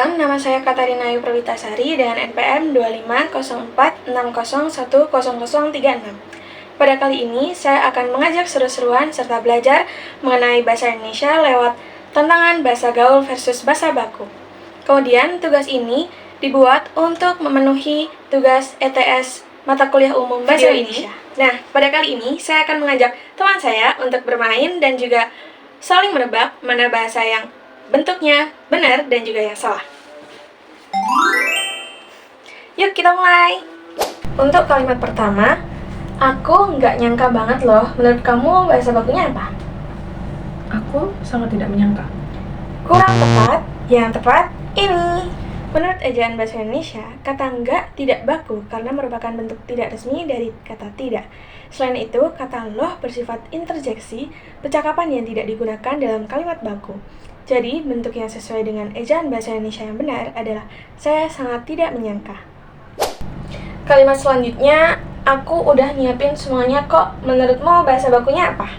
teman-teman, nama saya Katarina Ayu Prawitasari dengan NPM 250460101036. Pada kali ini, saya akan mengajak seru-seruan serta belajar mengenai bahasa Indonesia lewat tantangan bahasa gaul versus bahasa baku. Kemudian, tugas ini dibuat untuk memenuhi tugas ETS mata kuliah umum bahasa Indonesia. Nah, pada kali ini, saya akan mengajak teman saya untuk bermain dan juga saling menebak mana bahasa yang bentuknya benar dan juga yang salah. Yuk kita mulai. Untuk kalimat pertama, aku nggak nyangka banget loh. Menurut kamu bahasa bakunya apa? Aku sangat tidak menyangka. Kurang tepat. Yang tepat ini. Menurut ejaan bahasa Indonesia, kata enggak tidak baku karena merupakan bentuk tidak resmi dari kata tidak. Selain itu, kata loh bersifat interjeksi, percakapan yang tidak digunakan dalam kalimat baku. Jadi, bentuk yang sesuai dengan ejaan bahasa Indonesia yang benar adalah saya sangat tidak menyangka. Kalimat selanjutnya, aku udah nyiapin semuanya kok. Menurutmu bahasa bakunya apa?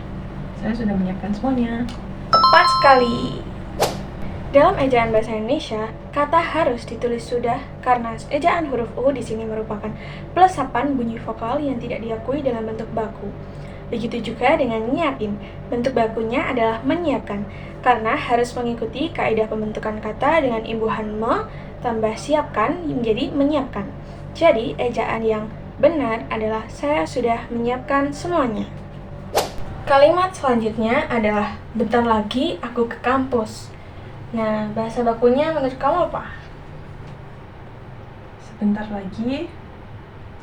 Saya sudah menyiapkan semuanya. Tepat sekali. Dalam ejaan bahasa Indonesia, kata harus ditulis sudah karena ejaan huruf U di sini merupakan pelesapan bunyi vokal yang tidak diakui dalam bentuk baku. Begitu juga dengan nyiapin, bentuk bakunya adalah menyiapkan, karena harus mengikuti kaidah pembentukan kata dengan imbuhan me tambah siapkan menjadi menyiapkan. Jadi, ejaan yang benar adalah saya sudah menyiapkan semuanya. Kalimat selanjutnya adalah bentar lagi aku ke kampus. Nah, bahasa bakunya menurut kamu apa? Sebentar lagi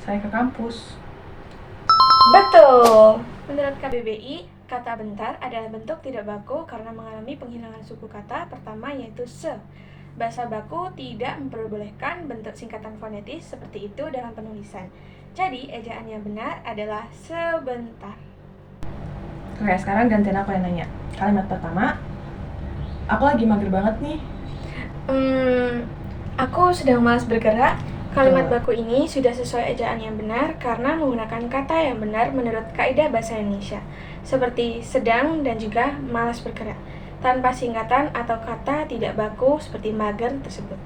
saya ke kampus. Betul! Menurut KBBI, kata bentar adalah bentuk tidak baku karena mengalami penghilangan suku kata pertama yaitu se. Bahasa baku tidak memperbolehkan bentuk singkatan fonetis seperti itu dalam penulisan. Jadi, ejaan yang benar adalah sebentar. Oke, sekarang gantian aku yang nanya. Kalimat pertama, aku lagi mager banget nih. Aku sedang malas bergerak. Kalimat baku ini sudah sesuai ejaan yang benar karena menggunakan kata yang benar menurut kaidah bahasa Indonesia, seperti sedang dan juga malas bergerak, tanpa singkatan atau kata tidak baku seperti mager tersebut.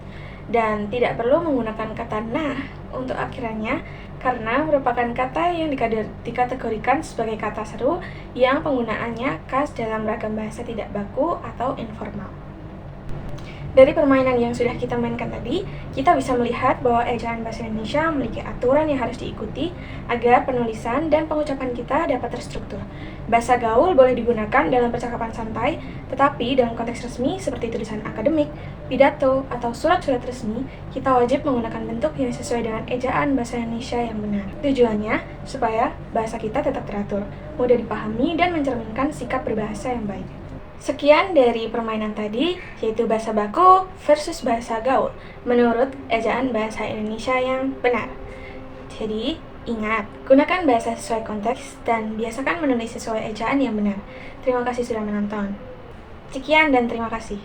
Dan tidak perlu menggunakan kata nah untuk akhirannya karena merupakan kata yang dikategorikan sebagai kata seru yang penggunaannya khas dalam ragam bahasa tidak baku atau informal. Dari permainan yang sudah kita mainkan tadi, kita bisa melihat bahwa ejaan bahasa Indonesia memiliki aturan yang harus diikuti agar penulisan dan pengucapan kita dapat terstruktur. Bahasa gaul boleh digunakan dalam percakapan santai, tetapi dalam konteks resmi seperti tulisan akademik, pidato, atau surat-surat resmi, kita wajib menggunakan bentuk yang sesuai dengan ejaan bahasa Indonesia yang benar. Tujuannya supaya bahasa kita tetap teratur, mudah dipahami, dan mencerminkan sikap berbahasa yang baik. Sekian dari permainan tadi, yaitu bahasa baku versus bahasa gaul, menurut ejaan bahasa Indonesia yang benar. Jadi, ingat, gunakan bahasa sesuai konteks dan biasakan menulis sesuai ejaan yang benar. Terima kasih sudah menonton. Sekian dan terima kasih.